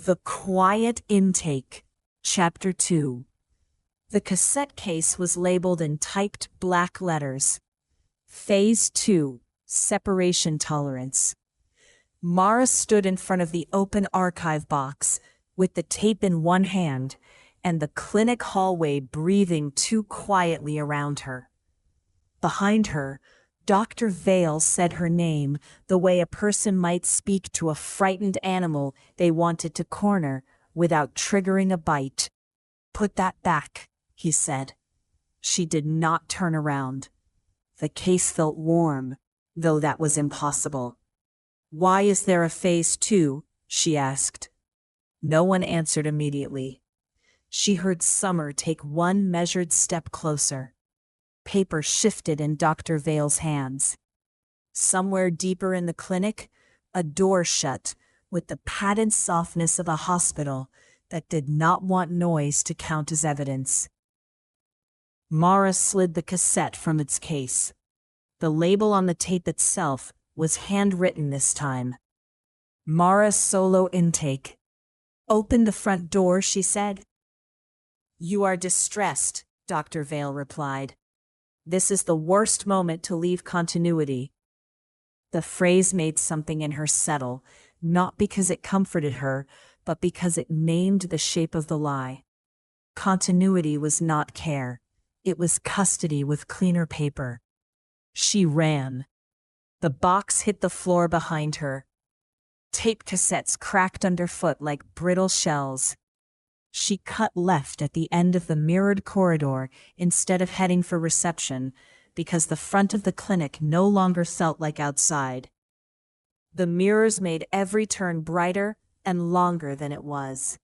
The Quiet Intake, Chapter 2. The cassette case was labeled in typed black letters. Phase 2, Separation Tolerance. Mara stood in front of the open archive box, with the tape in one hand, and the clinic hallway breathing too quietly around her. Behind her, Dr. Vale said her name the way a person might speak to a frightened animal they wanted to corner without triggering a bite. "Put that back," he said. She did not turn around. The case felt warm, though that was impossible. "Why is there a phase 2? She asked. No one answered immediately. She heard Summer take one measured step closer. Paper shifted in Dr. Vale's hands. Somewhere deeper in the clinic, a door shut with the padded softness of a hospital that did not want noise to count as evidence. Mara slid the cassette from its case. The label on the tape itself was handwritten this time. Mara's solo intake. "Open the front door," she said. "You are distressed," Dr. Vale replied. "This is the worst moment to leave continuity." The phrase made something in her settle, not because it comforted her, but because it named the shape of the lie. Continuity was not care. It was custody with cleaner paper. She ran. The box hit the floor behind her. Tape cassettes cracked underfoot like brittle shells. She cut left at the end of the mirrored corridor instead of heading for reception, because the front of the clinic no longer felt like outside. The mirrors made every turn brighter and longer than it was.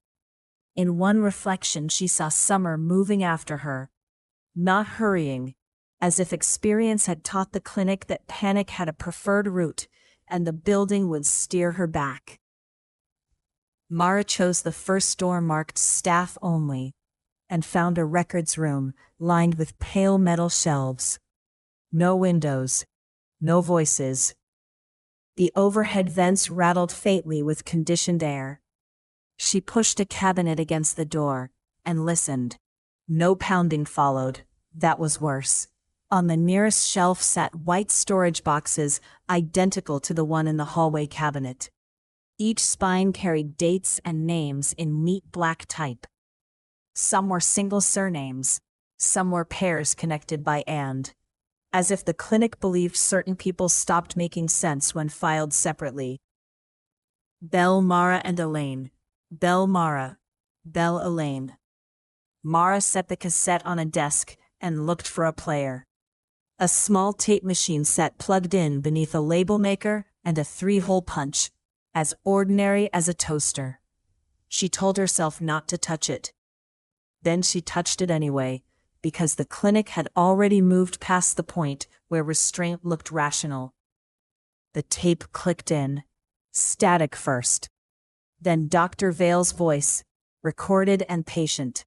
In one reflection, she saw Summer moving after her, not hurrying, as if experience had taught the clinic that panic had a preferred route and the building would steer her back. Mara chose the first door marked Staff Only and found a records room lined with pale metal shelves. No windows, no voices. The overhead vents rattled faintly with conditioned air. She pushed a cabinet against the door and listened. No pounding followed. That was worse. On the nearest shelf sat white storage boxes identical to the one in the hallway cabinet. Each spine carried dates and names in neat black type. Some were single surnames, some were pairs connected by "and," as if the clinic believed certain people stopped making sense when filed separately. Belle, Mara, and Elaine. Belle, Mara. Belle, Elaine. Mara set the cassette on a desk and looked for a player. A small tape machine sat plugged in beneath a label maker and a 3-hole punch, as ordinary as a toaster. She told herself not to touch it. Then she touched it anyway, because the clinic had already moved past the point where restraint looked rational. The tape clicked in, static first. Then Dr. Vale's voice, recorded and patient.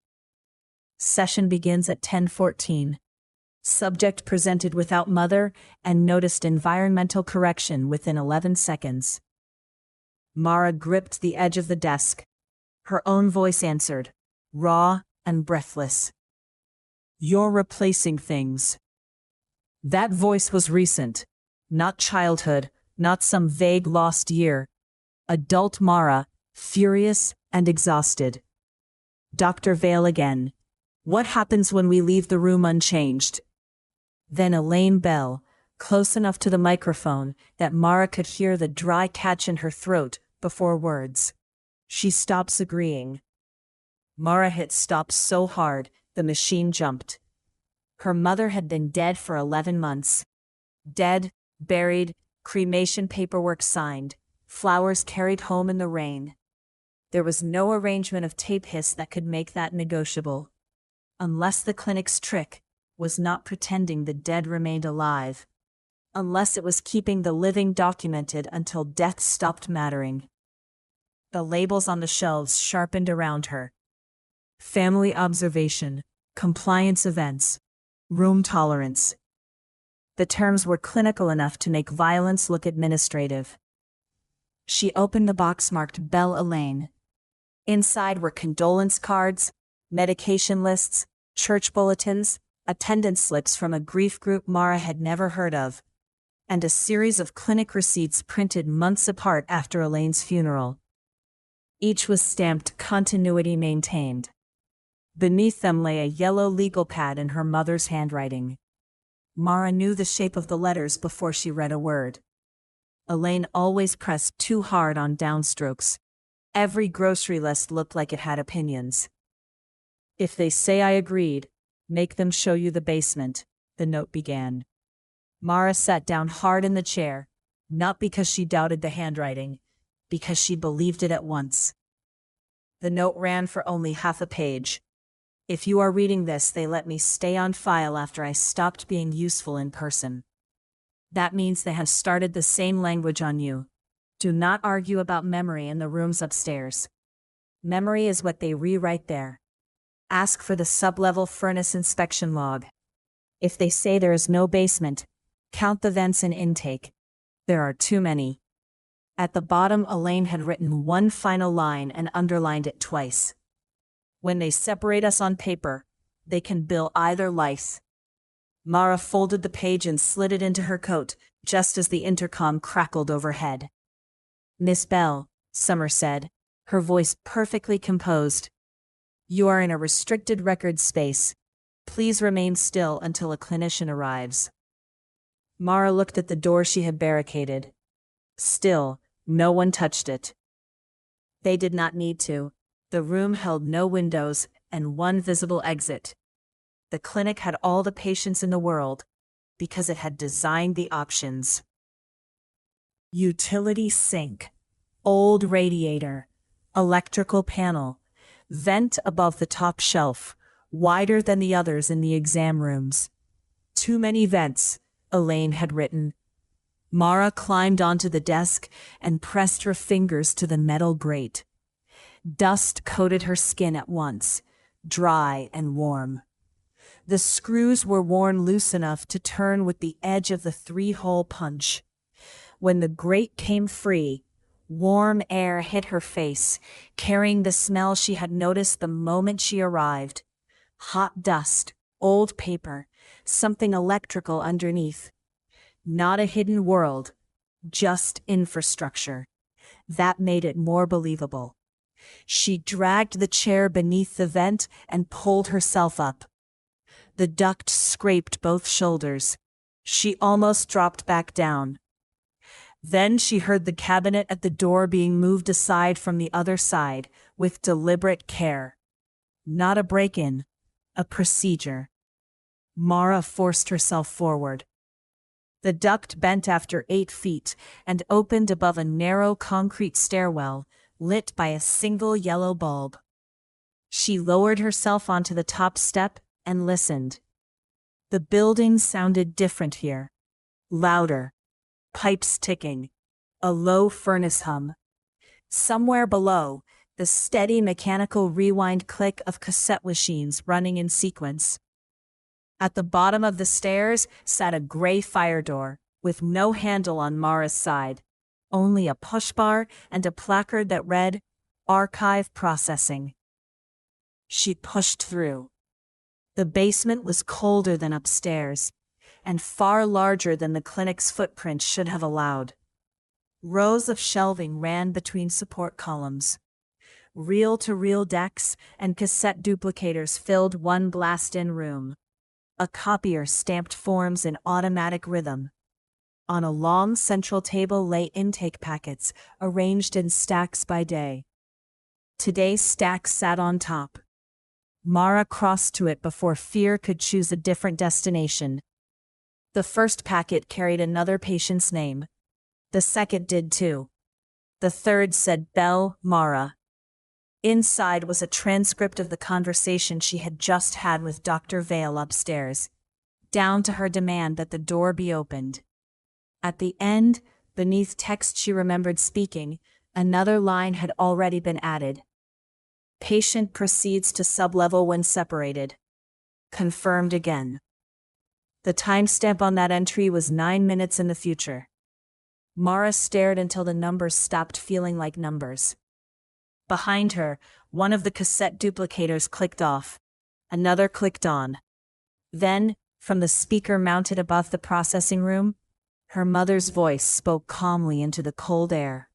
"Session begins at 10:14. Subject presented without mother and noticed environmental correction within 11 seconds. Mara gripped the edge of the desk. Her own voice answered, raw and breathless. "You're replacing things." That voice was recent, not childhood, not some vague lost year. Adult Mara, furious and exhausted. Dr. Vale again. "What happens when we leave the room unchanged?" Then Elaine Bell, close enough to the microphone that Mara could hear the dry catch in her throat before words. She stops agreeing. Mara hit stop so hard, the machine jumped. Her mother had been dead for 11 months. Dead, buried, cremation paperwork signed, flowers carried home in the rain. There was no arrangement of tape hiss that could make that negotiable. Unless the clinic's trick was not pretending the dead remained alive. Unless it was keeping the living documented until death stopped mattering. The labels on the shelves sharpened around her. Family observation, compliance events, room tolerance. The terms were clinical enough to make violence look administrative. She opened the box marked Belle Elaine. Inside were condolence cards, medication lists, church bulletins, attendance slips from a grief group Mara had never heard of, and a series of clinic receipts printed months apart after Elaine's funeral. Each was stamped "Continuity Maintained." Beneath them lay a yellow legal pad in her mother's handwriting. Mara knew the shape of the letters before she read a word. Elaine always pressed too hard on downstrokes. Every grocery list looked like it had opinions. "If they say I agreed, make them show you the basement," the note began. Mara sat down hard in the chair, not because she doubted the handwriting, because she believed it at once. The note ran for only half a page. "If you are reading this, they let me stay on file after I stopped being useful in person. That means they have started the same language on you. Do not argue about memory in the rooms upstairs. Memory is what they rewrite there. Ask for the sub-level furnace inspection log. If they say there is no basement, count the vents and intake. There are too many." At the bottom, Elaine had written one final line and underlined it twice. "When they separate us on paper, they can bill either life." Mara folded the page and slid it into her coat, just as the intercom crackled overhead. "Miss Bell," Summer said, her voice perfectly composed. "You are in a restricted record space. Please remain still until a clinician arrives." Mara looked at the door she had barricaded. Still, no one touched it. They did not need to. The room held no windows and one visible exit. The clinic had all the patience in the world, because it had designed the options. Utility sink, old radiator, electrical panel, vent above the top shelf, wider than the others in the exam rooms. "Too many vents," Elaine had written. Mara climbed onto the desk and pressed her fingers to the metal grate. Dust coated her skin at once, dry and warm. The screws were worn loose enough to turn with the edge of the 3-hole punch. When the grate came free, warm air hit her face, carrying the smell she had noticed the moment she arrived. Hot dust, old paper, something electrical underneath. Not a hidden world, just infrastructure. That made it more believable. She dragged the chair beneath the vent and pulled herself up. The duct scraped both shoulders. She almost dropped back down. Then she heard the cabinet at the door being moved aside from the other side, with deliberate care. Not a break-in, a procedure. Mara forced herself forward. The duct bent after 8 feet and opened above a narrow concrete stairwell, lit by a single yellow bulb. She lowered herself onto the top step and listened. The building sounded different here. Louder. Pipes ticking. A low furnace hum. Somewhere below, the steady mechanical rewind click of cassette machines running in sequence. At the bottom of the stairs sat a gray fire door, with no handle on Mara's side. Only a push bar and a placard that read, "Archive Processing." She pushed through. The basement was colder than upstairs, and far larger than the clinic's footprint should have allowed. Rows of shelving ran between support columns. Reel-to-reel decks and cassette duplicators filled one blast-in room. A copier stamped forms in automatic rhythm. On a long central table lay intake packets, arranged in stacks by day. Today's stack sat on top. Mara crossed to it before fear could choose a different destination. The first packet carried another patient's name. The second did too. The third said Bell Mara. Inside was a transcript of the conversation she had just had with Dr. Vale upstairs, down to her demand that the door be opened. At the end, beneath text she remembered speaking, another line had already been added. Patient proceeds to sublevel when separated. Confirmed again. The timestamp on that entry was 9 minutes in the future. Mara stared until the numbers stopped feeling like numbers. Behind her, one of the cassette duplicators clicked off. Another clicked on. Then, from the speaker mounted above the processing room, her mother's voice spoke calmly into the cold air.